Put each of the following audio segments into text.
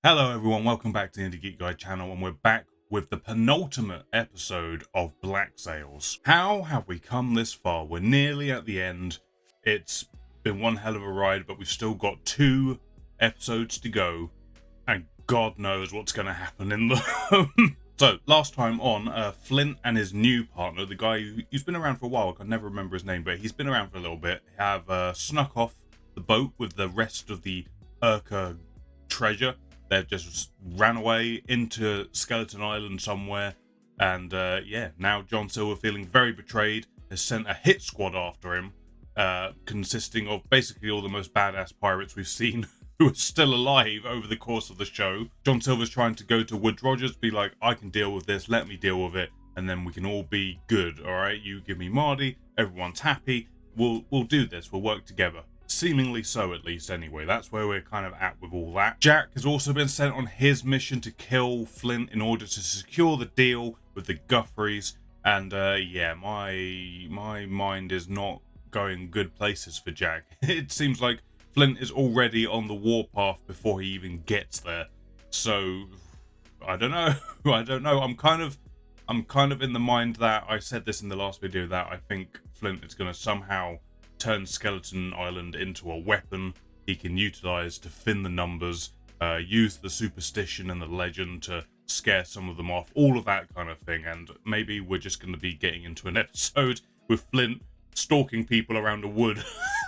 Hello everyone, welcome back to the IndieGeekGuy channel, and we're back with the penultimate episode of Black Sails. How have we come this far? We're nearly at the end. It's been one hell of a ride, but we've still got 2 episodes to go, and God knows what's going to happen in them. So, last time on, Flint and his new partner, the guy who's been around for a while, I can never remember his name, but he's been around for a little bit, have snuck off the boat with the rest of the Urka treasure. They've just ran away into Skeleton Island somewhere. And yeah, now John Silver, feeling very betrayed, has sent a hit squad after him, consisting of basically all the most badass pirates we've seen who are still alive over the course of the show. John Silver's trying to go to Rodger, be like, I can deal with this, let me deal with it, and then we can all be good, alright? You give me Madi, everyone's happy, we'll do this, we'll work together. Seemingly so, at least, anyway. That's where we're kind of at with all that. Jack has also been sent on his mission to kill Flint in order to secure the deal with the Guthrie's. And, yeah, my mind is not going good places for Jack. It seems like Flint is already on the warpath before he even gets there. So, I don't know. I don't know. I'm kind of in the mind that, I said this in the last video, that I think Flint is going to somehow turn Skeleton Island into a weapon he can utilize to thin the numbers, use the superstition and the legend to scare some of them off, all of that kind of thing. And maybe we're just going to be getting into an episode with Flint stalking people around a wood.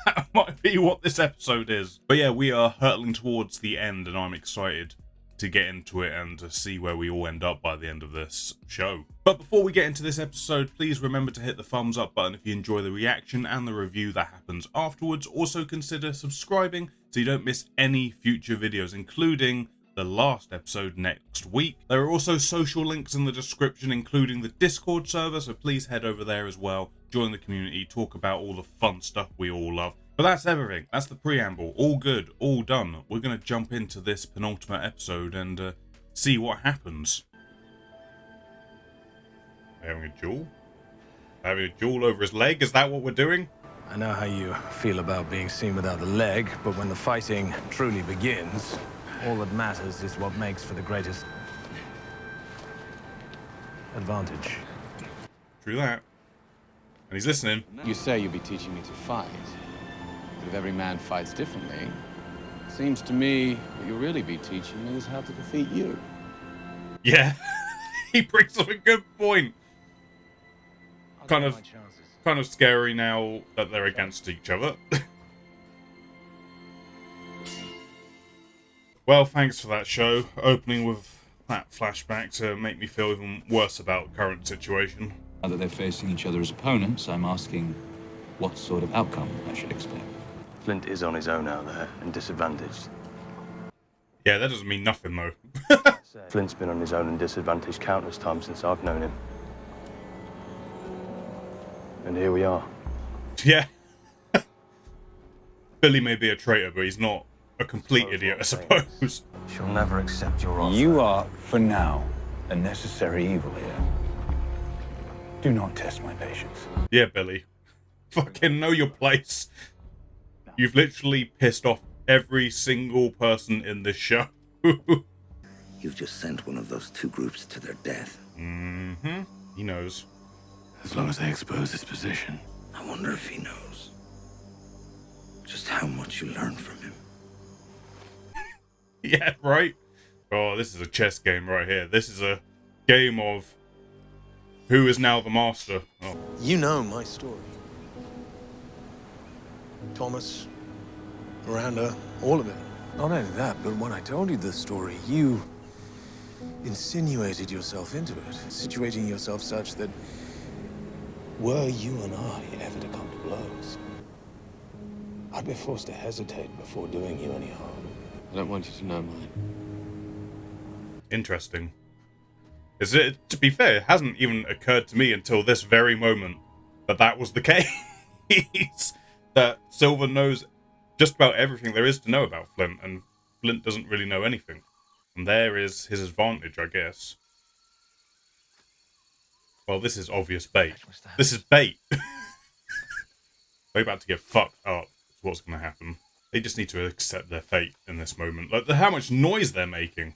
That might be what this episode is. But yeah, we are hurtling towards the end, and I'm excited to get into it and to see where we all end up by the end of this show. But before we get into this episode, please remember to hit the thumbs up button if you enjoy the reaction and the review that happens afterwards. Also consider subscribing so you don't miss any future videos, including the last episode next week. There are also social links in the description, including the Discord server, so please head over there as well, join the community, talk about all the fun stuff we all love. But that's everything. That's the preamble. All good, all done. We're going to jump into this penultimate episode and see what happens. Having a duel? Having a duel over his leg? Is that what we're doing? I know how you feel about being seen without the leg, but when the fighting truly begins, all that matters is what makes for the greatest advantage. True that. And he's listening. You say you'll be teaching me to fight, but if every man fights differently, it seems to me what you'll really be teaching me is how to defeat you. Yeah, he brings up a good point. Kind of scary now that they're against each other. Well, thanks for that show, opening with that flashback to make me feel even worse about the current situation. Now that they're facing each other as opponents, I'm asking what sort of outcome I should expect. Flint is on his own out there and disadvantaged. Yeah, that doesn't mean nothing though. Flint's been on his own and disadvantaged countless times since I've known him. And here we are. Yeah. Billy may be a traitor, but he's not a complete idiot, I suppose. She'll never accept your offer. You are, for now, a necessary evil here. Do not test my patience. Yeah, Billy. Fucking know your place. You've literally pissed off every single person in this show. You've just sent one of those 2 groups to their death. Mm-hmm. He knows. As long as they expose his position. I wonder if he knows just how much you learned from him. Yeah, right? Oh, this is a chess game right here. This is a game of who is now the master. Oh. You know my story. Thomas, Miranda, all of it. Not only that, but when I told you the story, you insinuated yourself into it, situating yourself such that were you and I ever to come to blows, I'd be forced to hesitate before doing you any harm. I don't want you to know mine. Interesting. Is it, to be fair, it hasn't even occurred to me until this very moment that was the case. That Silver knows just about everything there is to know about Flint, and Flint doesn't really know anything. And there is his advantage, I guess. Well, this is obvious bait. This is bait. We're about to get fucked up. Is what's going to happen. They just need to accept their fate in this moment. Like, how much noise they're making.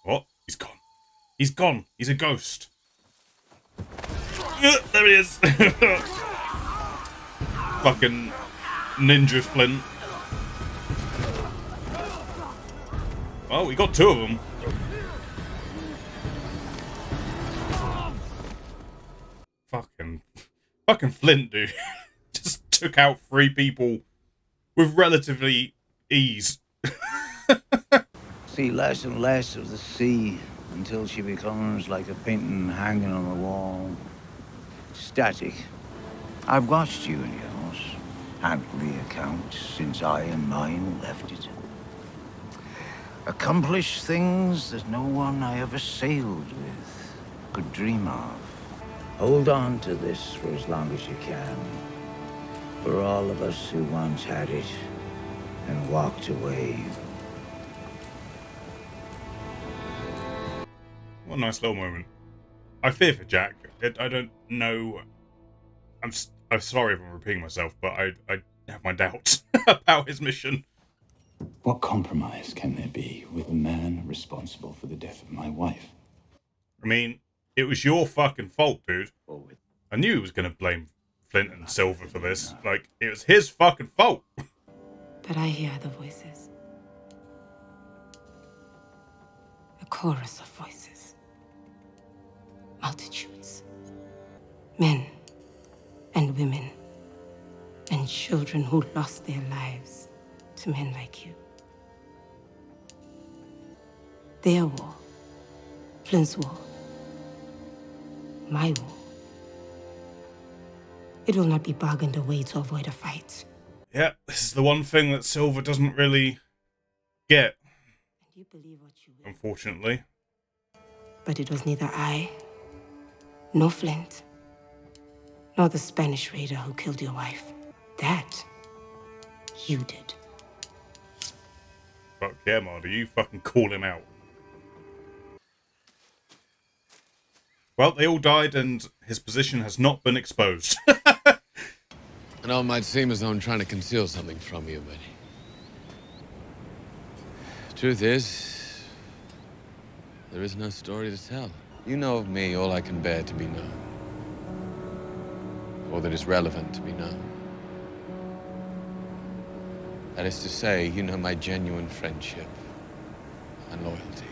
What? He's gone. He's gone. He's a ghost. There he is. Fucking ninja Flint. Well, we got two of them. Fucking Flint, dude. Just took out 3 people with relatively ease. See less and less of the sea until she becomes like a painting hanging on the wall. Static. I've watched you and yours handle the account since I and mine left it. Accomplish things that no one I ever sailed with could dream of. Hold on to this for as long as you can. For all of us who once had it and walked away. What a nice little moment. I fear for Jack. I don't know. I'm sorry if I'm repeating myself, but I have my doubts about his mission. What compromise can there be with the man responsible for the death of my wife? I mean, it was your fucking fault, dude. I knew he was going to blame Flint and Silver for this. Like, it was his fucking fault. But I hear the voices. A chorus of voices. Multitudes. Men and women and children who lost their lives to men like you. Their war. Flint's war. My war. It will not be bargained away to avoid a fight. Yeah, this is the one thing that Silver doesn't really get. And you believe what you will. Unfortunately. But it was neither I, nor Flint, nor the Spanish raider who killed your wife. That you did. Fuck yeah, Madi, you fucking call him out. Well, they all died and his position has not been exposed. I know it might seem as though I'm trying to conceal something from you, but... Truth is, there is no story to tell. You know of me all I can bear to be known. All that is relevant to be known. That is to say, you know my genuine friendship and loyalty.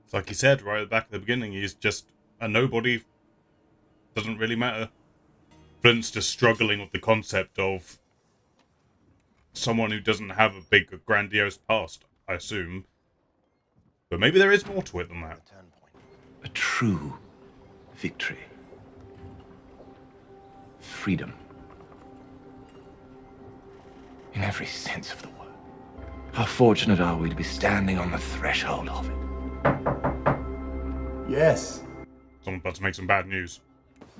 It's like he said right at the back at the beginning, he's just a nobody. Doesn't really matter. Flint's just struggling with the concept of someone who doesn't have a big, grandiose past, I assume. But maybe there is more to it than that. A true victory. Freedom. In every sense of the word. How fortunate are we to be standing on the threshold of it? Yes. Someone's about to make some bad news.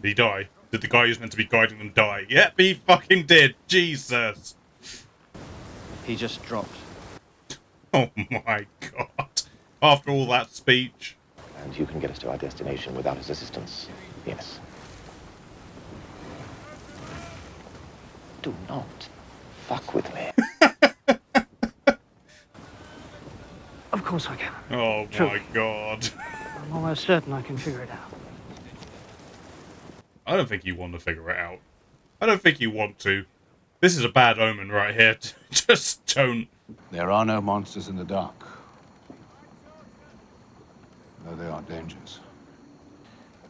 Did he die? Did the guy who's meant to be guiding them die? Yep, he fucking did. Jesus. He just dropped. Oh my god. After all that speech. And you can get us to our destination without his assistance. Yes. Do not fuck with me. Of course I can. Oh Truly. my god. I'm almost certain I can figure it out. I don't think you want to figure it out. I don't think you want to. This is a bad omen right here. Just don't. There are no monsters in the dark. Though there are dangers.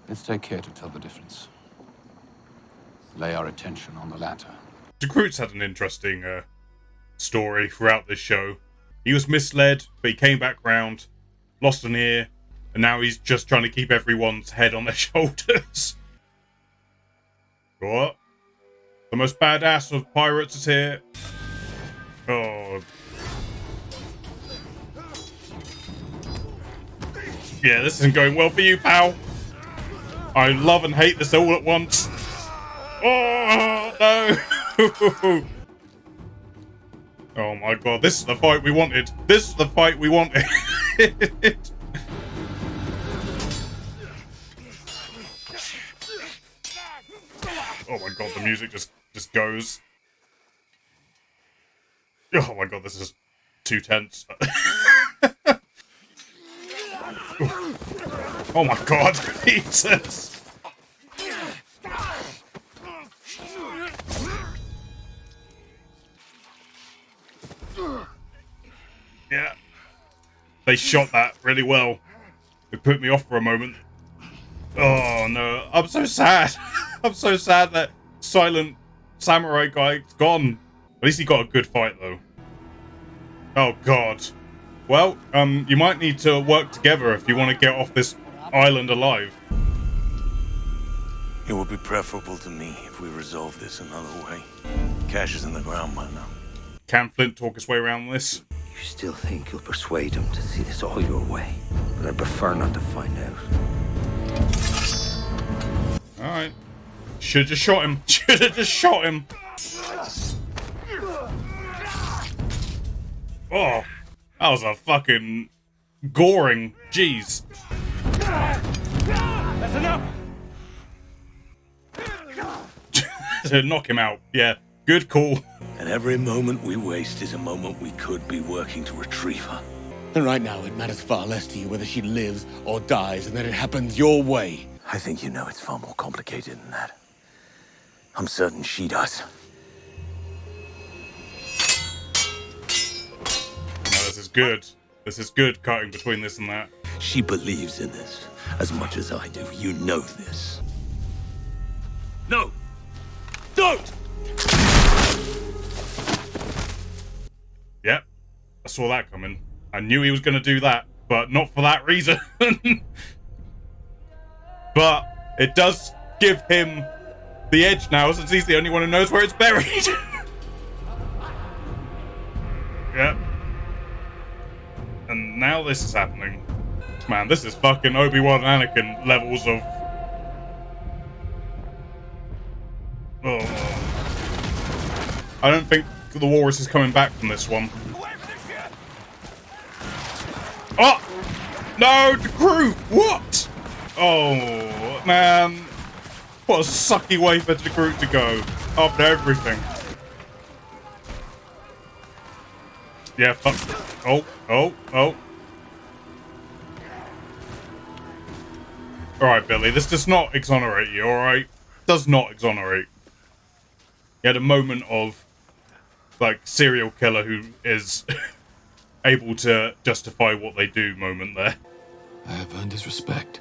Let's take care to tell the difference. Lay our attention on the latter. DeGroot's had an interesting story throughout this show. He was misled, but he came back round, lost an ear, and now he's just trying to keep everyone's head on their shoulders. What? The most badass of pirates is here. Oh. Yeah, this isn't going well for you, pal. I love and hate this all at once. Oh, no. Oh my god, this is the fight we wanted. This is the fight we wanted. Oh my god, the music just goes. Oh my god, this is too tense. Oh my god, Jesus. Yeah. They shot that really well. It put me off for a moment. Oh no, I'm so sad. I'm so sad that silent samurai guy's gone. At least he got a good fight though. Oh god. Well, you might need to work together if you want to get off this island alive. It would be preferable to me if we resolve this another way. Cash is in the ground by now. Can Flint talk his way around this? You still think you'll persuade him to see this all your way, but I prefer not to find out. Alright. Should've just shot him. Should've just shot him. Oh. That was a fucking goring. Jeez. That's enough! To knock him out. Yeah. Good call. And every moment we waste is a moment we could be working to retrieve her. And right now, it matters far less to you whether she lives or dies, and that it happens your way. I think you know it's far more complicated than that. I'm certain she does. No, this is good. This is good, cutting between this and that. She believes in this as much as I do. You know this. No! Don't! Yep. I saw that coming. I knew he was going to do that, but not for that reason. But it does give him the edge now, since he's the only one who knows where it's buried. Yep. And now this is happening. Man, this is fucking Obi-Wan and Anakin levels of... Oh. I don't think the walrus is coming back from this one. Oh! No, the crew! What? Oh, man. What a sucky way for the crew to go. After everything. Yeah, fuck. Oh. Alright, Billy, this does not exonerate you, alright? Does not exonerate. You had a moment of, like, serial killer who is able to justify what they do moment there. I have earned his respect.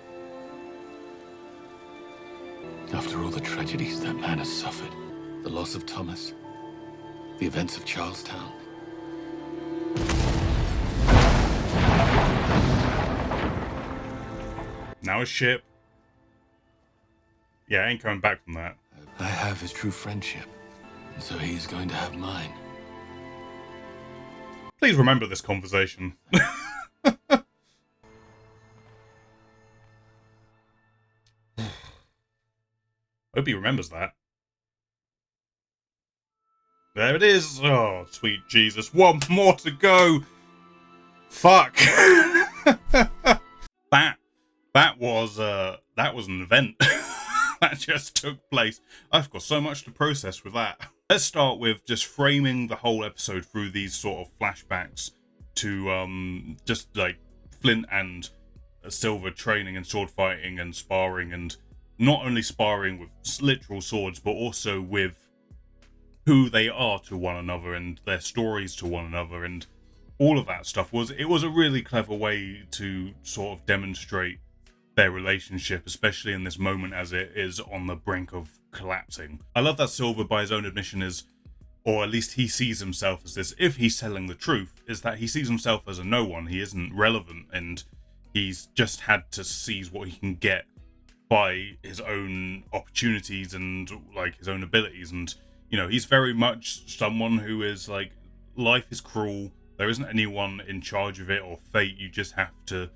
After all the tragedies that man has suffered, the loss of Thomas, the events of Charlestown. Now a ship. Yeah, I ain't coming back from that. I have his true friendship, and so he's going to have mine. Please remember this conversation. Hope he remembers that. There it is. Oh, sweet Jesus. One more to go. Fuck. That was an event. That just took place. I've got so much to process with that. Let's start with just framing the whole episode through these sort of flashbacks to just like Flint and Silver training and sword fighting and sparring, and not only sparring with literal swords, but also with who they are to one another and their stories to one another, and all of that stuff. It was a really clever way to sort of demonstrate their relationship, especially in this moment as it is on the brink of collapsing. I love that Silver, by his own admission, is, or at least he sees himself as this, if he's telling the truth, is that he sees himself as a no one. He isn't relevant, and he's just had to seize what he can get by his own opportunities and like his own abilities. And you know, he's very much someone who is like, life is cruel, there isn't anyone in charge of it or fate, you just have to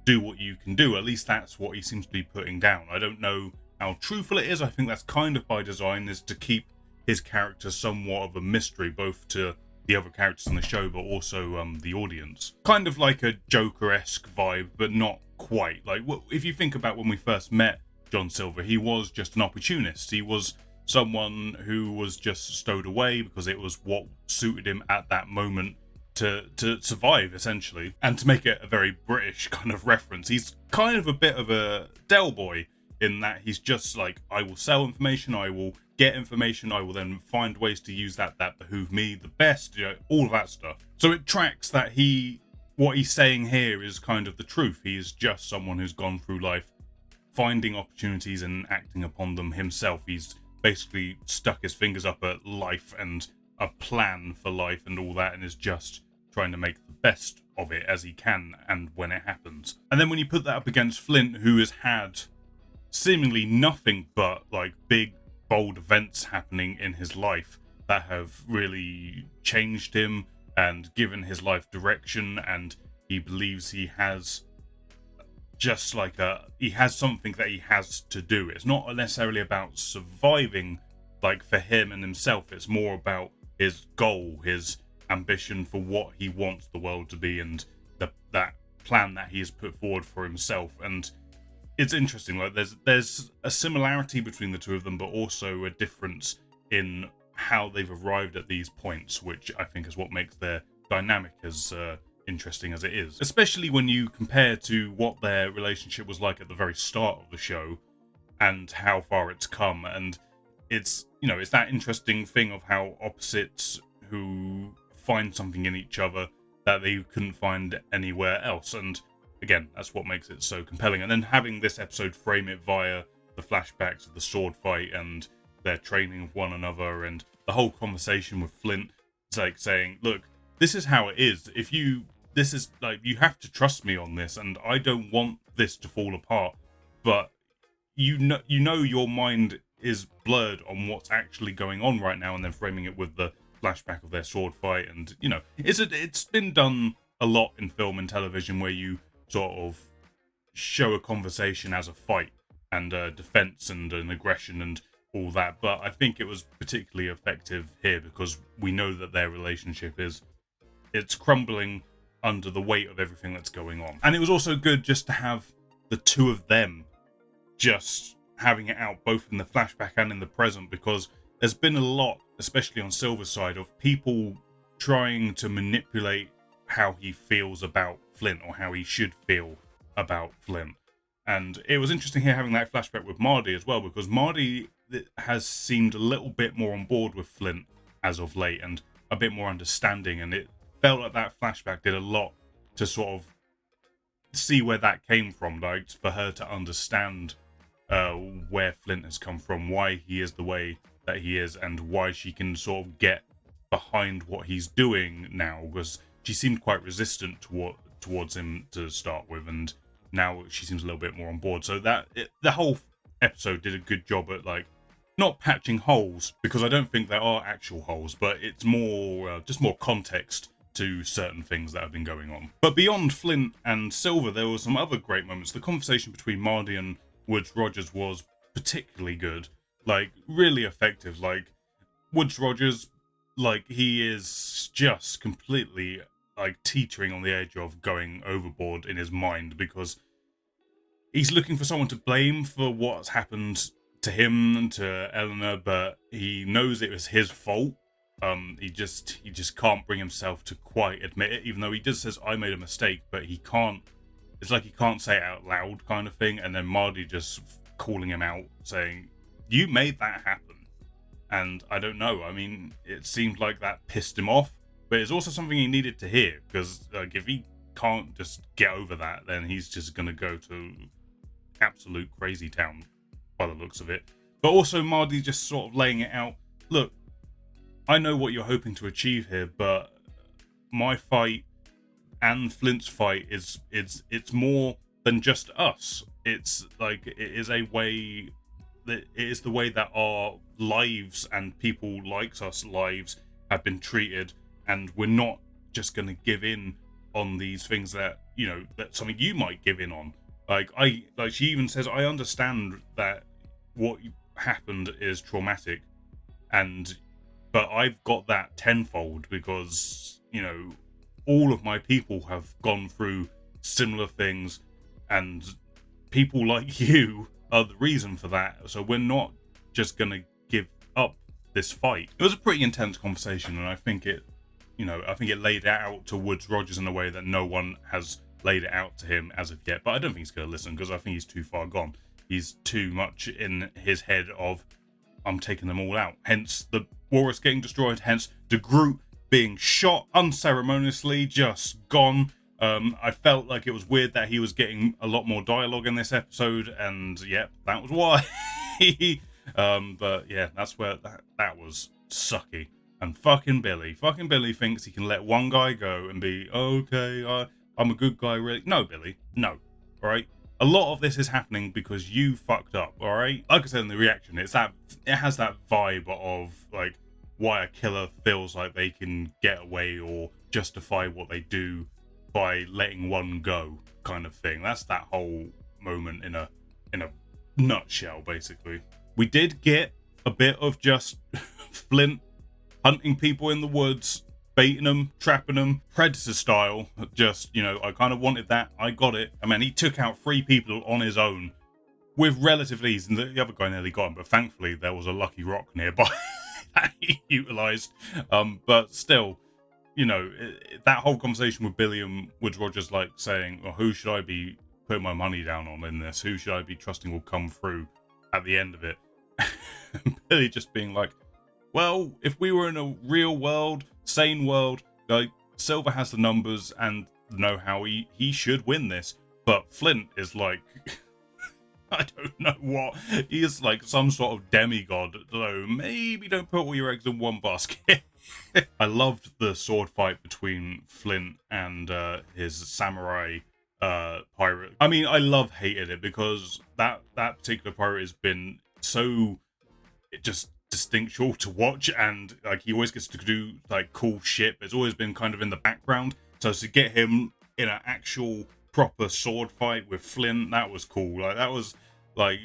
do what you can do. At least that's what he seems to be putting down. I don't know how truthful it is. I think that's kind of by design, is to keep his character somewhat of a mystery, both to the other characters in the show, but also the audience. Kind of like a Joker-esque vibe, but not quite. Like, if you think about when we first met John Silver, he was just an opportunist. He was someone who was just stowed away because it was what suited him at that moment to survive, essentially. And to make it a very British kind of reference, he's kind of a bit of a Del Boy in that he's just like, I will sell information, I will get information, I will then find ways to use that behoove me the best, all of that stuff. So it tracks that what he's saying here is kind of the truth. He is just someone who's gone through life finding opportunities and acting upon them himself. He's basically stuck his fingers up at life and a plan for life and all that, and is just trying to make the best of it as he can and when it happens. And then when you put that up against Flint, who has had seemingly nothing but like big, bold events happening in his life that have really changed him and given his life direction, and he believes he has just like he has something that he has to do. It's not necessarily about surviving like for him and himself, it's more about his goal, his ambition for what he wants the world to be, and that plan that he has put forward for himself. And it's interesting, like there's a similarity between the two of them, but also a difference in how they've arrived at these points, which I think is what makes their dynamic as interesting as it is. Especially when you compare to what their relationship was like at the very start of the show and how far it's come. And it's, it's that interesting thing of how opposites who find something in each other that they couldn't find anywhere else. And again, that's what makes it so compelling. And then having this episode frame it via the flashbacks of the sword fight and their training of one another and the whole conversation with Flint. It's like saying, look, this is how it is. You have to trust me on this, and I don't want this to fall apart. But you know your mind is blurred on what's actually going on right now, and then framing it with the flashback of their sword fight. And it's been done a lot in film and television where you sort of show a conversation as a fight and a defense and an aggression and all that, but I think it was particularly effective here because we know that their relationship it's crumbling under the weight of everything that's going on. And it was also good just to have the two of them just having it out both in the flashback and in the present, because there's been a lot, especially on Silver's side, of people trying to manipulate how he feels about Flint or how he should feel about Flint. And it was interesting here having that flashback with Madi as well, because Madi has seemed a little bit more on board with Flint as of late and a bit more understanding, and it felt like that flashback did a lot to sort of see where that came from, like for her to understand where Flint has come from, why he is the way that he is, and why she can sort of get behind what he's doing now, because she seemed quite resistant towards him to start with, and now she seems a little bit more on board. So the whole episode did a good job at like not patching holes, because I don't think there are actual holes, but it's more just more context to certain things that have been going on. But beyond Flint and Silver, there were some other great moments. The conversation between Madi and Woods Rogers was particularly good, like really effective. Like Woods Rogers, like he is just completely like teetering on the edge of going overboard in his mind, because he's looking for someone to blame for what's happened to him and to Eleanor, but he knows it was his fault. He just can't bring himself to quite admit it, even though he just says, I made a mistake, but he can't. It's like he can't say it out loud kind of thing. And then Madi just calling him out, saying, you made that happen. And I don't know, I mean, it seemed like that pissed him off, but it's also something he needed to hear, because like if he can't just get over that, then he's just going to go to absolute crazy town by the looks of it. But also Madi just sort of laying it out, look, I know what you're hoping to achieve here, but my fight and Flint's fight it's more than just us. It's like it is a way that it is the way that our lives and people like us lives have been treated, and we're not just going to give in on these things that that's something you might give in on. Like she even says, I understand that what happened is traumatic, but I've got that tenfold, because all of my people have gone through similar things, and people like you are the reason for that. So we're not just gonna give up this fight. It was a pretty intense conversation, and I think it laid it out to Woods Rogers in a way that no one has laid it out to him as of yet. But I don't think he's going to listen, because I think he's too far gone. He's too much in his head of, I'm taking them all out. Hence the Walrus getting destroyed, hence the Groot being shot unceremoniously, just gone. I felt like it was weird that he was getting a lot more dialogue in this episode, and yeah, that was why. But yeah, that's where that was sucky. And fucking Billy thinks he can let one guy go and be, okay, I'm a good guy, really. No, Billy, no, alright? A lot of this is happening because you fucked up, alright? Like I said in the reaction, it has that vibe of, like, why a killer feels like they can get away or justify what they do by letting one go, kind of thing. That's that whole moment in a nutshell, basically. We did get a bit of just Flint hunting people in the woods, baiting them, trapping them, Predator style. Just, I kind of wanted that. I got it. I mean, he took out 3 people on his own with relative ease, and the other guy nearly got him, but thankfully there was a lucky rock nearby that he utilised. But still, that whole conversation with Billy and Woods Rogers, like saying, well, who should I be putting my money down on in this? Who should I be trusting will come through at the end of it? Billy just being like, well, if we were in a real world, sane world, like, Silver has the numbers and know-how, he should win this. But Flint is like, I don't know what. He is like some sort of demigod, so maybe don't put all your eggs in one basket. I loved the sword fight between Flint and his samurai pirate. I mean, I hated it because that particular pirate has been so just distinctual to watch, and like he always gets to do like cool shit. It's always been kind of in the background. So to get him in an actual proper sword fight with Flint, that was cool. Like that was like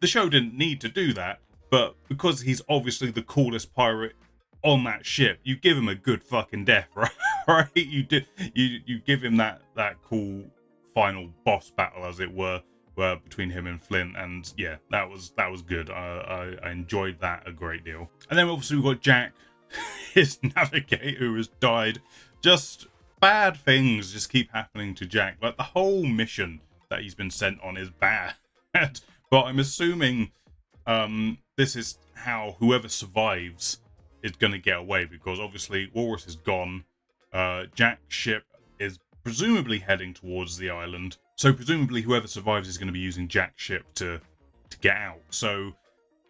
the show didn't need to do that, but because he's obviously the coolest pirate on that ship, you give him a good fucking death, right? Right? You give him that cool final boss battle, as it were between him and Flint, and yeah, that was good. I enjoyed that a great deal. And then obviously we've got Jack, his navigator, who has died. Just bad things just keep happening to Jack. Like the whole mission that he's been sent on is bad. But I'm assuming this is how whoever survives is going to get away, because obviously Walrus is gone. Jack's ship is presumably heading towards the island. So presumably whoever survives is going to be using Jack's ship to get out. So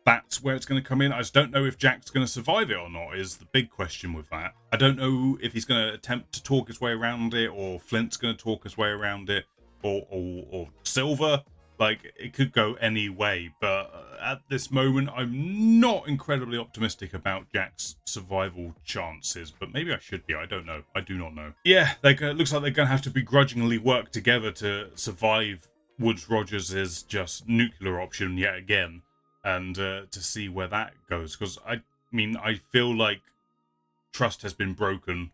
that's where it's going to come in. I just don't know if Jack's going to survive it or not, is the big question with that. I don't know if he's going to attempt to talk his way around it, or Flint's going to talk his way around it, or Silver. Like, it could go any way, but at this moment, I'm not incredibly optimistic about Jack's survival chances, but maybe I should be. I don't know. I do not know. Yeah, it looks like they're going to have to begrudgingly work together to survive Woods Rogers' just nuclear option yet again, and to see where that goes. Because, I mean, I feel like trust has been broken.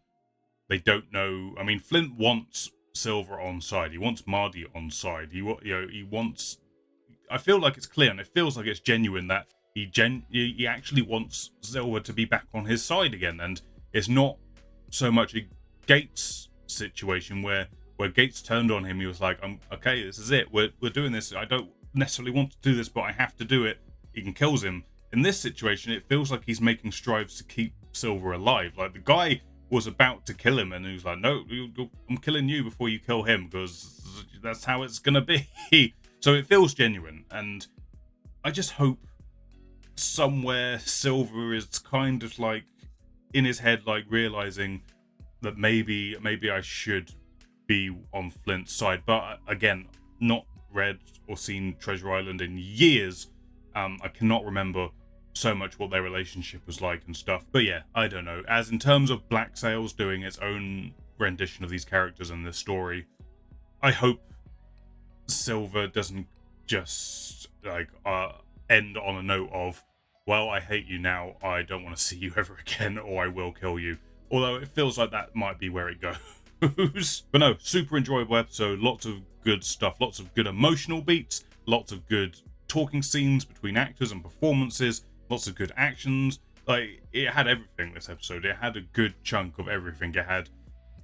They don't know. I mean, Flint wants Silver on side. He wants Madi on side. He wants. I feel like it's clear, and it feels like it's genuine that he actually wants Silver to be back on his side again, and it's not so much a Gates situation where Gates turned on him. He was like, okay, this is it. We're doing this. I don't necessarily want to do this, but I have to do it. He kills him. In this situation, it feels like he's making strides to keep Silver alive. Like the guy was about to kill him, and he was like, no, I'm killing you before you kill him, because that's how it's gonna be. So it feels genuine, and I just hope somewhere Silver is kind of like in his head, like realizing that maybe I should be on Flint's side. But again, not read or seen Treasure Island in years. I cannot remember so much what their relationship was like and stuff. But yeah, I don't know. As in terms of Black Sails doing its own rendition of these characters and this story, I hope Silver doesn't just like end on a note of, well, I hate you now, I don't want to see you ever again, or I will kill you. Although it feels like that might be where it goes. But no, super enjoyable episode. Lots of good stuff, lots of good emotional beats, lots of good talking scenes between actors and performances. lots of good actions. Like, it had everything, this episode. It had a good chunk of everything. It had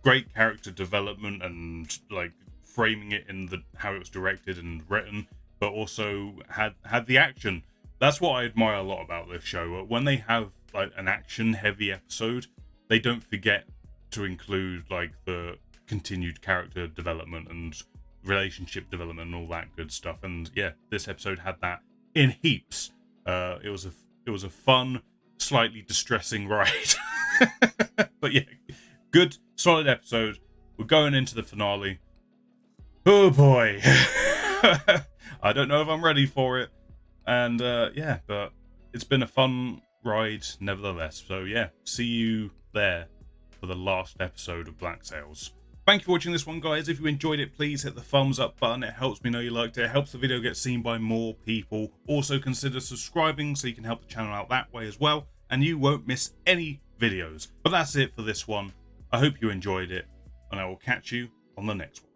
great character development and like framing it in the how it was directed and written, but also had the action. That's what I admire a lot about this show. When they have like an action heavy episode, they don't forget to include like the continued character development and relationship development and all that good stuff. And yeah, this episode had that in heaps. It was a fun, slightly distressing ride. But yeah, good, solid episode. We're going into the finale. Oh boy. I don't know if I'm ready for it. And yeah, but it's been a fun ride nevertheless. So yeah, see you there for the last episode of Black Sails. Thank you for watching this one, guys. If you enjoyed it, please hit the thumbs up button. It helps me know you liked it. It helps the video get seen by more people. Also consider subscribing so you can help the channel out that way as well, and you won't miss any videos. But that's it for this one. I hope you enjoyed it, and I will catch you on the next one.